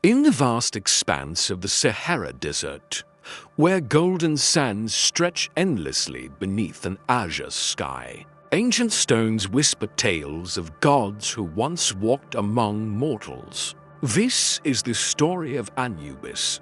In the vast expanse of the Sahara Desert, where golden sands stretch endlessly beneath an azure sky, ancient stones whisper tales of gods who once walked among mortals. This is the story of Anubis,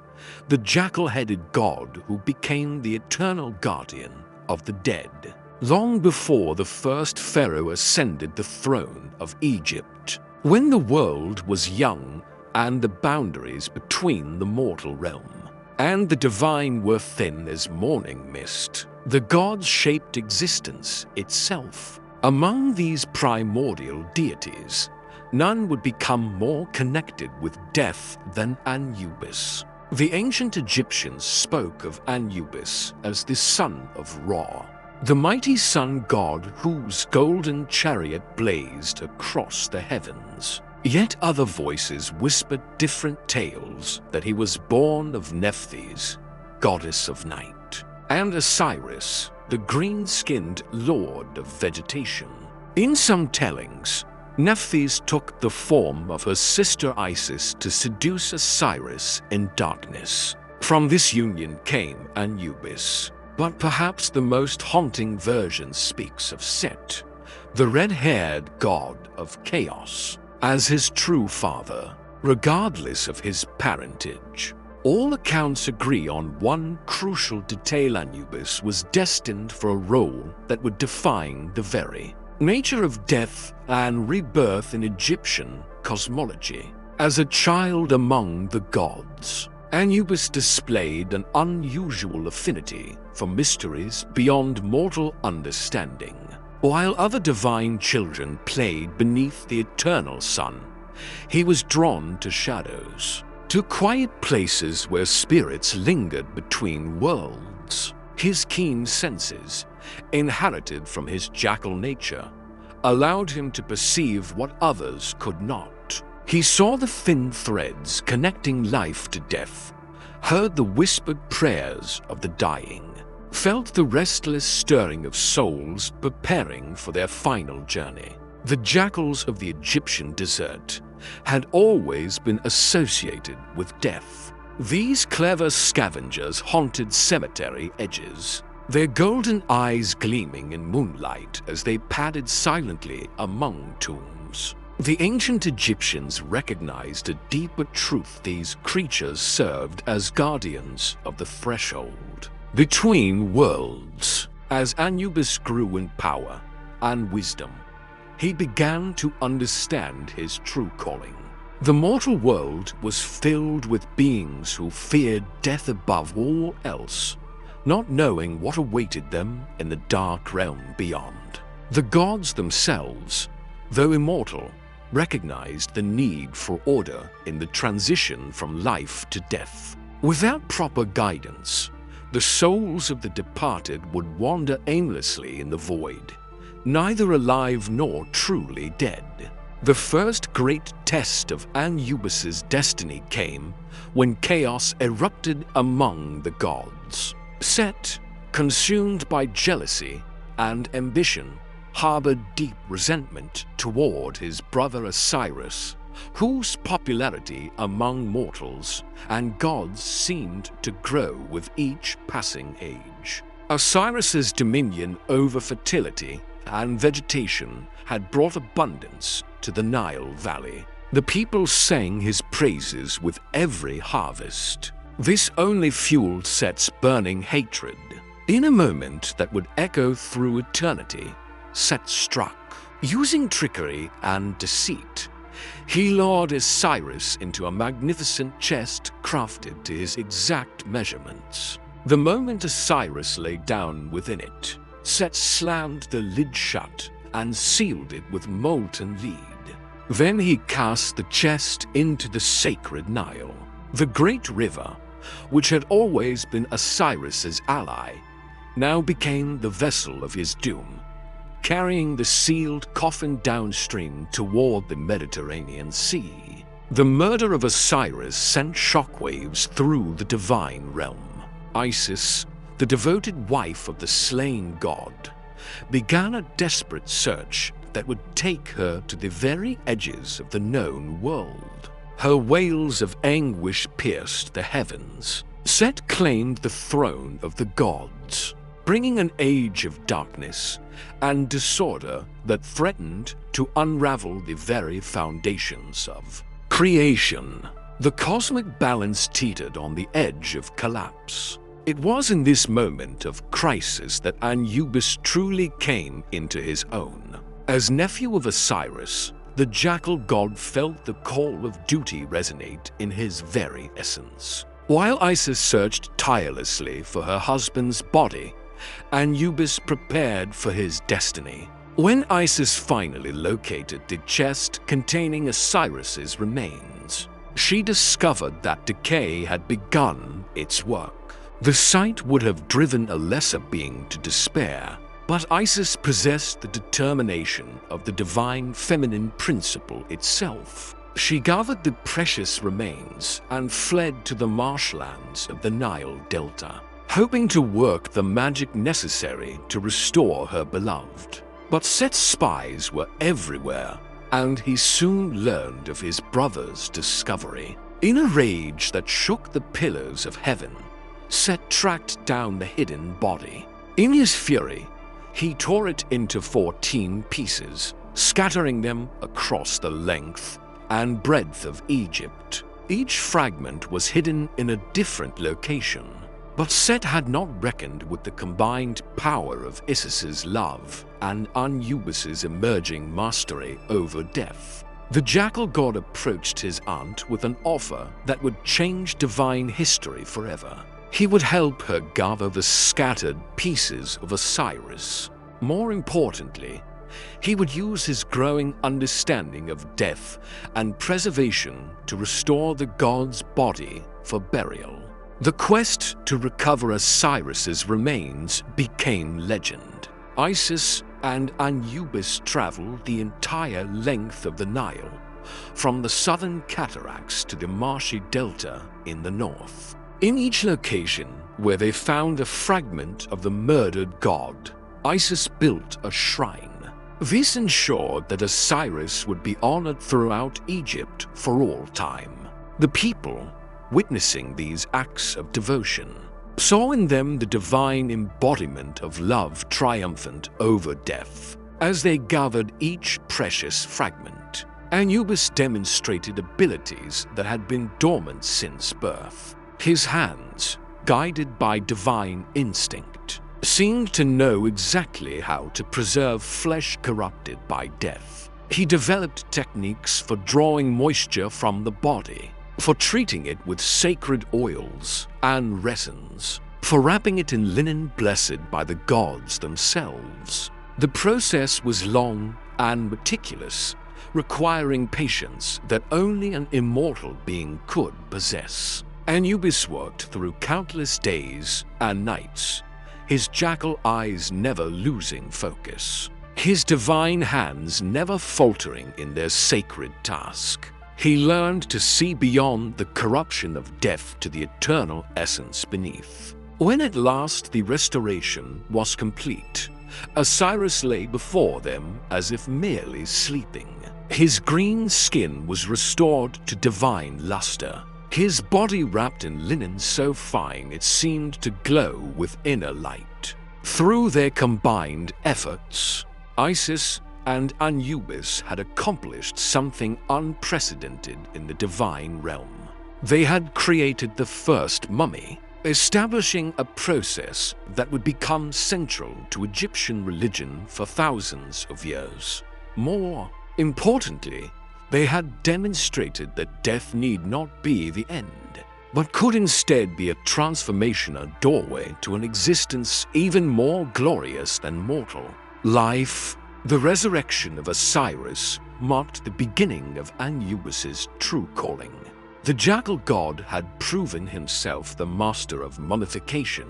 the jackal-headed god who became the eternal guardian of the dead, long before the first pharaoh ascended the throne of Egypt. When the world was young and the boundaries between the mortal realm and the divine were thin as morning mist, the gods shaped existence itself. Among these primordial deities, none would become more connected with death than Anubis. The ancient Egyptians spoke of Anubis as the son of Ra, the mighty sun god whose golden chariot blazed across the heavens. Yet other voices whispered different tales, that he was born of Nephthys, goddess of night, and Osiris, the green-skinned lord of vegetation. In some tellings, Nephthys took the form of her sister Isis to seduce Osiris in darkness. From this union came Anubis, but perhaps the most haunting version speaks of Set, the red-haired god of chaos, as his true father, regardless of his parentage. All accounts agree on one crucial detail: Anubis was destined for a role that would define the very nature of death and rebirth in Egyptian cosmology. As a child among the gods, Anubis displayed an unusual affinity for mysteries beyond mortal understanding. While other divine children played beneath the eternal sun, he was drawn to shadows, to quiet places where spirits lingered between worlds. His keen senses, inherited from his jackal nature, allowed him to perceive what others could not. He saw the thin threads connecting life to death, heard the whispered prayers of the dying, felt the restless stirring of souls preparing for their final journey. The jackals of the Egyptian desert had always been associated with death. These clever scavengers haunted cemetery edges, their golden eyes gleaming in moonlight as they padded silently among tombs. The ancient Egyptians recognized a deeper truth: these creatures served as guardians of the threshold between worlds. As Anubis grew in power and wisdom, he began to understand his true calling. The mortal world was filled with beings who feared death above all else, not knowing what awaited them in the dark realm beyond. The gods themselves, though immortal, recognized the need for order in the transition from life to death. Without proper guidance, the souls of the departed would wander aimlessly in the void, neither alive nor truly dead. The first great test of Anubis's destiny came when chaos erupted among the gods. Set, consumed by jealousy and ambition, harbored deep resentment toward his brother Osiris, whose popularity among mortals and gods seemed to grow with each passing age. Osiris's dominion over fertility and vegetation had brought abundance to the Nile Valley. The people sang his praises with every harvest. This only fueled Set's burning hatred. In a moment that would echo through eternity, Set struck. Using trickery and deceit, he lured Osiris into a magnificent chest crafted to his exact measurements. The moment Osiris lay down within it, Set slammed the lid shut and sealed it with molten lead. Then he cast the chest into the sacred Nile. The great river, which had always been Osiris's ally, now became the vessel of his doom, carrying the sealed coffin downstream toward the Mediterranean Sea. The murder of Osiris sent shockwaves through the divine realm. Isis, the devoted wife of the slain god, began a desperate search that would take her to the very edges of the known world. Her wails of anguish pierced the heavens. Set claimed the throne of the gods, bringing an age of darkness and disorder that threatened to unravel the very foundations of creation. The cosmic balance teetered on the edge of collapse. It was in this moment of crisis that Anubis truly came into his own. As nephew of Osiris, the jackal god felt the call of duty resonate in his very essence. While Isis searched tirelessly for her husband's body, Anubis prepared for his destiny. When Isis finally located the chest containing Osiris's remains, she discovered that decay had begun its work. The sight would have driven a lesser being to despair, but Isis possessed the determination of the divine feminine principle itself. She gathered the precious remains and fled to the marshlands of the Nile Delta, hoping to work the magic necessary to restore her beloved. But Set's spies were everywhere, and he soon learned of his brother's discovery. In a rage that shook the pillars of heaven, Set tracked down the hidden body. In his fury, he tore it into 14 pieces, scattering them across the length and breadth of Egypt. Each fragment was hidden in a different location, but Set had not reckoned with the combined power of Isis's love and Anubis's emerging mastery over death. The jackal god approached his aunt with an offer that would change divine history forever. He would help her gather the scattered pieces of Osiris. More importantly, he would use his growing understanding of death and preservation to restore the god's body for burial. The quest to recover Osiris's remains became legend. Isis and Anubis traveled the entire length of the Nile, from the southern cataracts to the marshy delta in the north. In each location where they found a fragment of the murdered god, Isis built a shrine. This ensured that Osiris would be honored throughout Egypt for all time. The people, witnessing these acts of devotion, saw in them the divine embodiment of love triumphant over death. As they gathered each precious fragment, Anubis demonstrated abilities that had been dormant since birth. His hands, guided by divine instinct, seemed to know exactly how to preserve flesh corrupted by death. He developed techniques for drawing moisture from the body, for treating it with sacred oils and resins, for wrapping it in linen blessed by the gods themselves. The process was long and meticulous, requiring patience that only an immortal being could possess. Anubis worked through countless days and nights, his jackal eyes never losing focus, his divine hands never faltering in their sacred task. He learned to see beyond the corruption of death to the eternal essence beneath. When at last the restoration was complete, Osiris lay before them as if merely sleeping. His green skin was restored to divine luster, his body wrapped in linen so fine it seemed to glow with inner light. Through their combined efforts, Isis and Anubis had accomplished something unprecedented in the divine realm. They had created the first mummy, establishing a process that would become central to Egyptian religion for thousands of years. More importantly, they had demonstrated that death need not be the end, but could instead be a transformational doorway to an existence even more glorious than mortal. Life, the resurrection of Osiris, marked the beginning of Anubis's true calling. The jackal god had proven himself the master of mummification,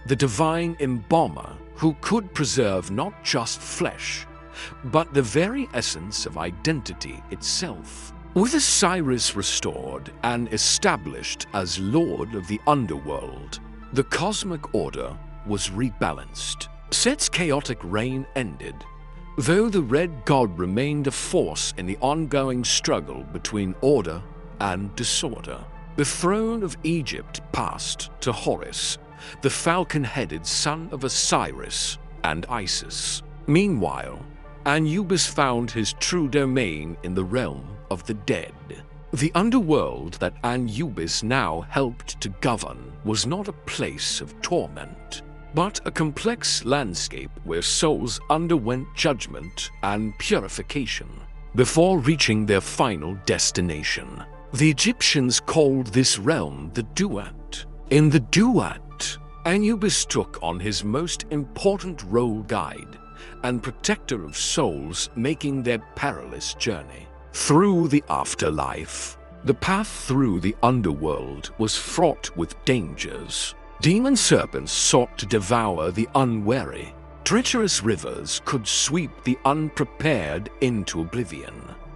the divine embalmer who could preserve not just flesh, but the very essence of identity itself. With Osiris restored and established as lord of the underworld, the cosmic order was rebalanced. Set's chaotic reign ended, though the red god remained a force in the ongoing struggle between order and disorder. The throne of Egypt passed to Horus, the falcon-headed son of Osiris and Isis. Meanwhile, Anubis found his true domain in the realm of the dead. The underworld that Anubis now helped to govern was not a place of torment, but a complex landscape where souls underwent judgment and purification before reaching their final destination. The Egyptians called this realm the Duat. In the Duat, Anubis took on his most important role guide and protector of souls making their perilous journey through the afterlife. The path through the underworld was fraught with dangers. Demon serpents sought to devour the unwary. Treacherous rivers could sweep the unprepared into oblivion.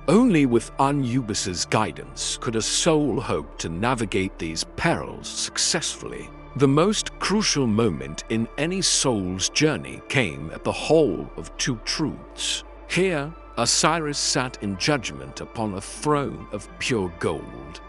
Only with Anubis's guidance could a soul hope to navigate these perils successfully. The most crucial moment in any soul's journey came at the Hall of Two Truths. Here, Osiris sat in judgment upon a throne of pure gold.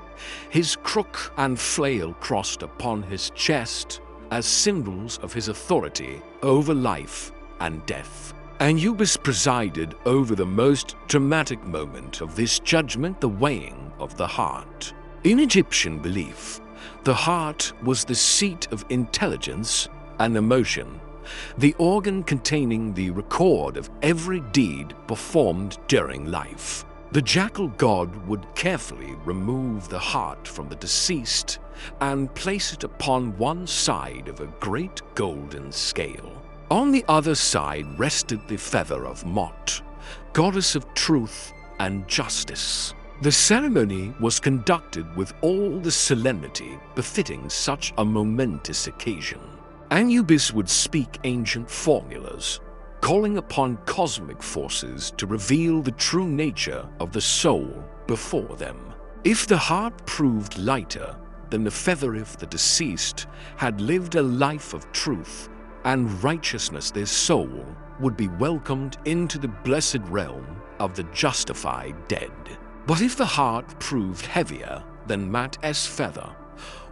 His crook and flail crossed upon his chest as symbols of his authority over life and death. Anubis presided over the most dramatic moment of this judgment, the weighing of the heart. In Egyptian belief, the heart was the seat of intelligence and emotion, the organ containing the record of every deed performed during life. The jackal god would carefully remove the heart from the deceased and place it upon one side of a great golden scale. On the other side rested the feather of Mot, goddess of truth and justice. The ceremony was conducted with all the solemnity befitting such a momentous occasion. Anubis would speak ancient formulas, calling upon cosmic forces to reveal the true nature of the soul before them. If the heart proved lighter than the feather, if the deceased had lived a life of truth and righteousness, their soul would be welcomed into the blessed realm of the justified dead. But if the heart proved heavier than Mat-S feather,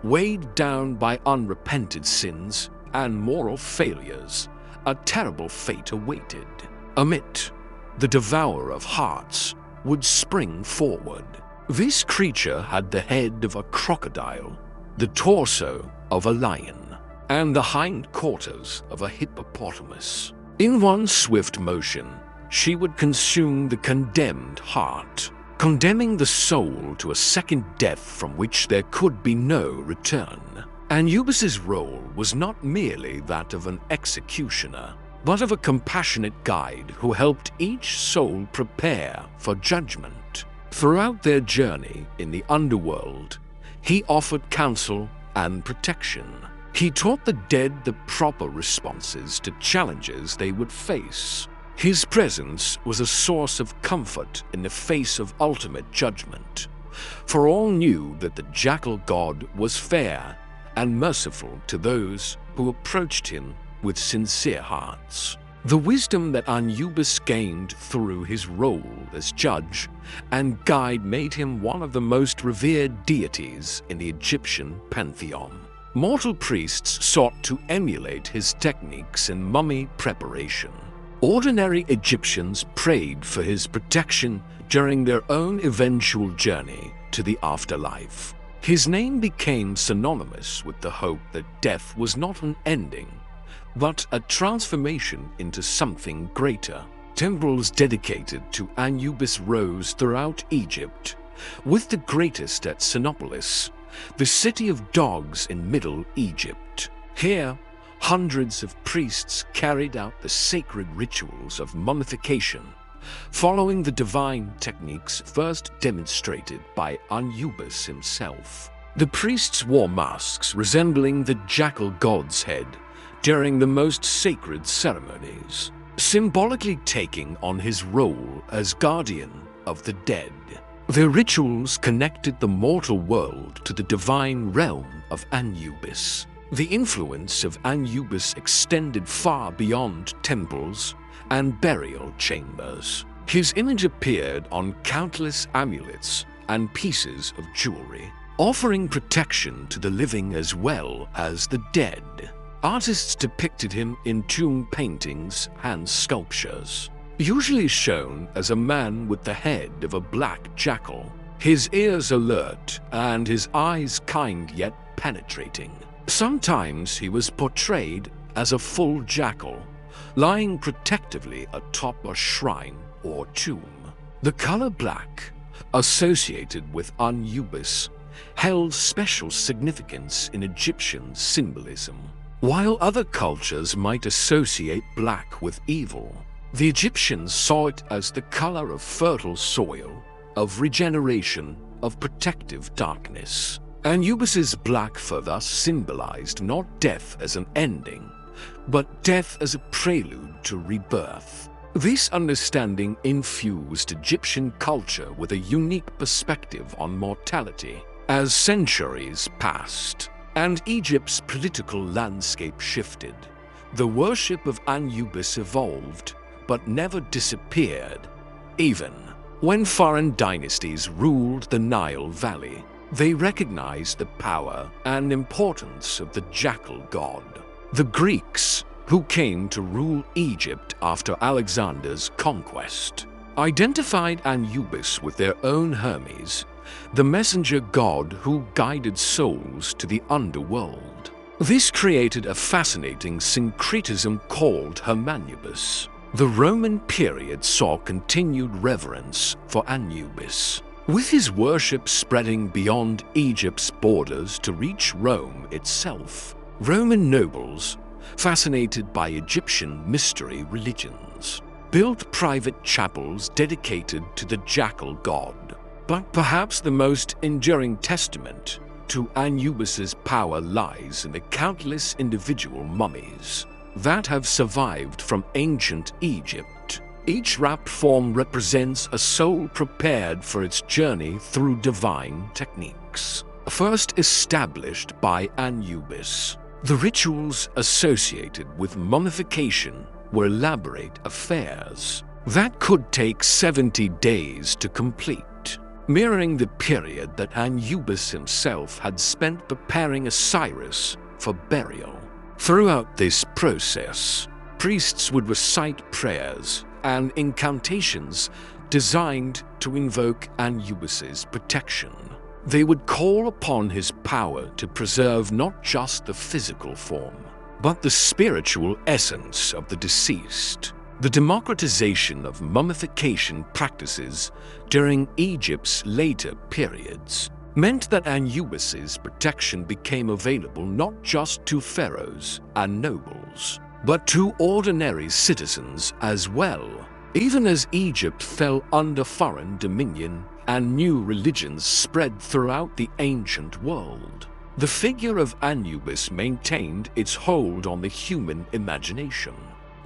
weighed down by unrepented sins and moral failures, a terrible fate awaited. Amit, the devourer of hearts, would spring forward. This creature had the head of a crocodile, the torso of a lion, and the hind quarters of a hippopotamus. In one swift motion, she would consume the condemned heart, condemning the soul to a second death from which there could be no return. Anubis's role was not merely that of an executioner, but of a compassionate guide who helped each soul prepare for judgment. Throughout their journey in the underworld, he offered counsel and protection. He taught the dead the proper responses to challenges they would face. His presence was a source of comfort in the face of ultimate judgment, for all knew that the jackal god was fair and merciful to those who approached him with sincere hearts. The wisdom that Anubis gained through his role as judge and guide made him one of the most revered deities in the Egyptian pantheon. Mortal priests sought to emulate his techniques in mummy preparation. Ordinary Egyptians prayed for his protection during their own eventual journey to the afterlife. His name became synonymous with the hope that death was not an ending, but a transformation into something greater. Temples dedicated to Anubis rose throughout Egypt, with the greatest at Sinopolis, the city of dogs in Middle Egypt. Here, hundreds of priests carried out the sacred rituals of mummification, following the divine techniques first demonstrated by Anubis himself. The priests wore masks resembling the jackal god's head during the most sacred ceremonies, symbolically taking on his role as guardian of the dead. Their rituals connected the mortal world to the divine realm of Anubis. The influence of Anubis extended far beyond temples and burial chambers. His image appeared on countless amulets and pieces of jewelry, offering protection to the living as well as the dead. Artists depicted him in tomb paintings and sculptures, usually shown as a man with the head of a black jackal, his ears alert and his eyes kind yet penetrating. Sometimes he was portrayed as a full jackal, lying protectively atop a shrine or tomb. The color black, associated with Anubis, held special significance in Egyptian symbolism. While other cultures might associate black with evil, the Egyptians saw it as the color of fertile soil, of regeneration, of protective darkness. Anubis's black fur thus symbolized not death as an ending, but death as a prelude to rebirth. This understanding infused Egyptian culture with a unique perspective on mortality. As centuries passed and Egypt's political landscape shifted, the worship of Anubis evolved but never disappeared. Even when foreign dynasties ruled the Nile Valley, they recognized the power and importance of the jackal god. The Greeks, who came to rule Egypt after Alexander's conquest, identified Anubis with their own Hermes, the messenger god who guided souls to the underworld. This created a fascinating syncretism called Hermanubis. The Roman period saw continued reverence for Anubis, with his worship spreading beyond Egypt's borders to reach Rome itself. Roman nobles, fascinated by Egyptian mystery religions, built private chapels dedicated to the jackal god. But perhaps the most enduring testament to Anubis's power lies in the countless individual mummies that have survived from ancient Egypt. Each wrapped form represents a soul prepared for its journey through divine techniques, first established by Anubis. The rituals associated with mummification were elaborate affairs that could take 70 days to complete, mirroring the period that Anubis himself had spent preparing Osiris for burial. Throughout this process, priests would recite prayers and incantations designed to invoke Anubis's protection. They would call upon his power to preserve not just the physical form, but the spiritual essence of the deceased. The democratization of mummification practices during Egypt's later periods meant that Anubis's protection became available not just to pharaohs and nobles, but to ordinary citizens as well. Even as Egypt fell under foreign dominion and new religions spread throughout the ancient world, the figure of Anubis maintained its hold on the human imagination.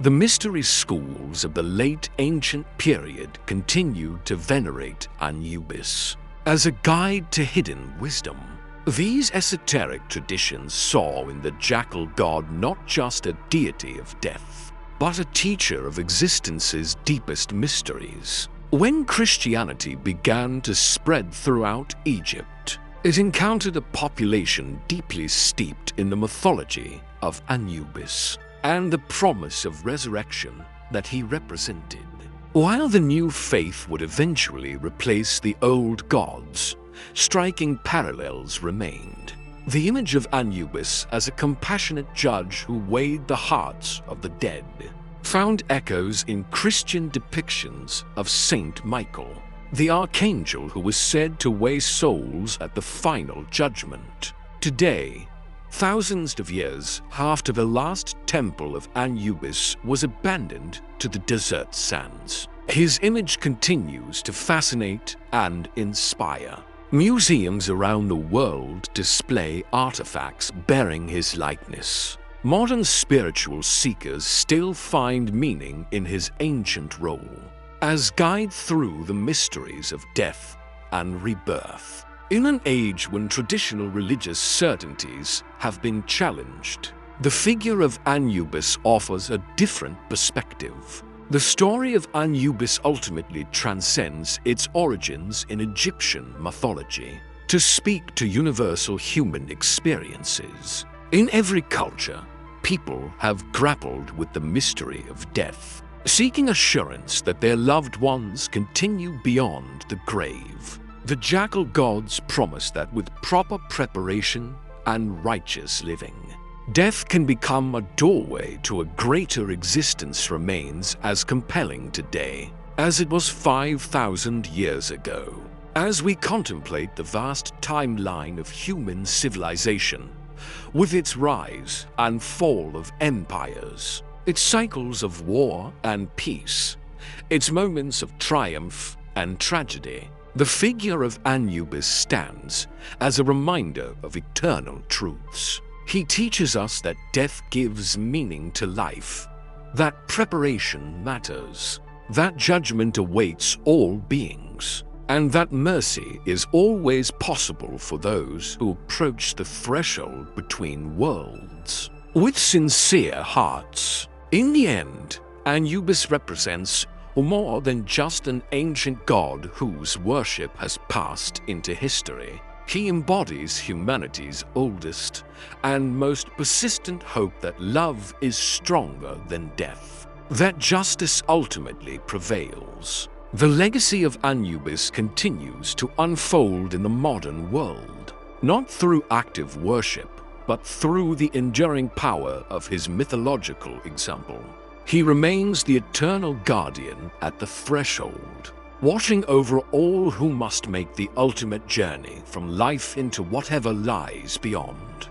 The mystery schools of the late ancient period continued to venerate Anubis as a guide to hidden wisdom. These esoteric traditions saw in the jackal god not just a deity of death, but a teacher of existence's deepest mysteries. When Christianity began to spread throughout Egypt, it encountered a population deeply steeped in the mythology of Anubis and the promise of resurrection that he represented. While the new faith would eventually replace the old gods, striking parallels remained. The image of Anubis as a compassionate judge who weighed the hearts of the dead found echoes in Christian depictions of Saint Michael, the archangel who was said to weigh souls at the final judgment. Today, thousands of years after the last temple of Anubis was abandoned to the desert sands, his image continues to fascinate and inspire. Museums around the world display artifacts bearing his likeness. Modern spiritual seekers still find meaning in his ancient role as guide through the mysteries of death and rebirth. In an age when traditional religious certainties have been challenged, the figure of Anubis offers a different perspective. The story of Anubis ultimately transcends its origins in Egyptian mythology to speak to universal human experiences. In every culture, people have grappled with the mystery of death, seeking assurance that their loved ones continue beyond the grave. The jackal gods promise that with proper preparation and righteous living, death can become a doorway to a greater existence remains as compelling today as it was 5,000 years ago. As we contemplate the vast timeline of human civilization, with its rise and fall of empires, its cycles of war and peace, its moments of triumph and tragedy, the figure of Anubis stands as a reminder of eternal truths. He teaches us that death gives meaning to life, that preparation matters, that judgment awaits all beings, and that mercy is always possible for those who approach the threshold between worlds with sincere hearts. In the end, Anubis represents more than just an ancient god whose worship has passed into history. He embodies humanity's oldest and most persistent hope that love is stronger than death, that justice ultimately prevails. The legacy of Anubis continues to unfold in the modern world, not through active worship, but through the enduring power of his mythological example. He remains the eternal guardian at the threshold, watching over all who must make the ultimate journey from life into whatever lies beyond.